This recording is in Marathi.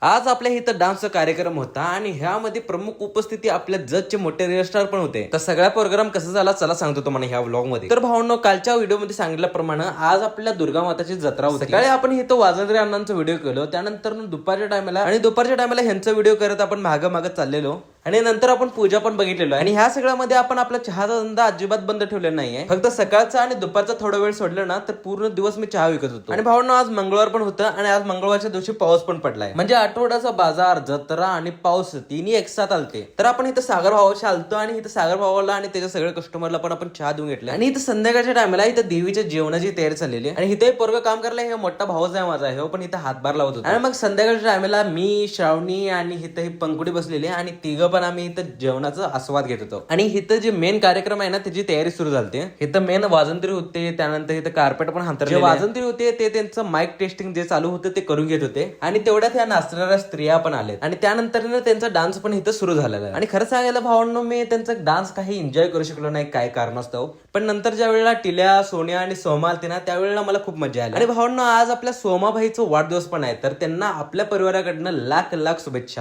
आज आपल्या इथं डान्सचा कार्यक्रम होता आणि ह्यामध्ये प्रमुख उपस्थिती आपल्या जजचे मोठे रिअल स्टार पण होते. तर सगळा प्रोग्राम कसा झाला चला सांगतो तुम्हाला ह्या व्लॉग मध्ये. तर भावांनो, कालच्या व्हिडिओ मध्ये सांगितल्याप्रमाणे आज आपल्या दुर्गा माताची जत्रा होती. सकाळी आपण इथं वाजंत्री अण्णांचा व्हिडिओ केलो, त्यानंतर दुपारच्या टायमाला ह्यांचा व्हिडिओ करत आपण मागं चाललेलो आणि नंतर आपण पूजा पण बघितलेलो. आणि ह्या सगळ्यामध्ये आपण आपला चहाचा धंदा अजिबात बंद ठेवलेला नाहीये. फक्त सकाळचा आणि दुपारचा थोडा वेळ सोडलं ना तर पूर्ण दिवस मी चहा विकत होतो. आणि भावांनो, आज मंगळवार पण होतं आणि आज मंगळवारच्या दिवशी पाऊस पण पडलाय. म्हणजे आठवड्याचा बाजार, जत्रा आणि पाऊस तिन्ही एकसाथ आलते. तर आपण इथं सागर भावाशी आलतो आणि इथं सागर भावाला आणि त्याच्या सगळ्या कस्टमरला पण आपण चहा देऊन घेतला. आणि इथं संध्याकाळच्या टायमाला इथं देवीच्या जेवणाची तयारी चाललेली आणि इथे पोरग काम करायला हे मोठा भाऊच आहे माझा, हे पण इथं हातभार लावत होता. आणि मग संध्याकाळच्या टायमाला मी, श्रावणी आणि इथं ही पंकुडी बसलेली आणि तिघं पण आम्ही इथं जेवणाचा आस्वाद घेत होतो. आणि इथं जे मेन कार्यक्रम आहे ना त्याची तयारी सुरू झाली. इथं मेन वाजंत्री होते, त्यानंतर इथं कार्पेट पण हांतरले. जे वाजंत्री होते ते त्यांचं माईक टेस्टिंग जे चालू होतं ते करून घेत होते आणि तेवढ्यात ह्या नाचणाऱ्या स्त्रिया पण आल्या आणि त्यानंतर त्यांचा डान्स पण इथं सुरू झालेला आहे. आणि खरं सांगायला भावांनो, मी त्यांचा डान्स काही एन्जॉय करू शकलो नाही काय कारणास्तव. पण नंतर ज्या वेळेला टिल्या, सोनिया आणि सोमा आलते ना त्यावेळेला मला खूप मजा आली. आणि भावांनो, आज आपल्या सोमाबाईचा वाढदिवस पण आहे, तर त्यांना आपल्या परिवाराकडनं लाख लाख शुभेच्छा.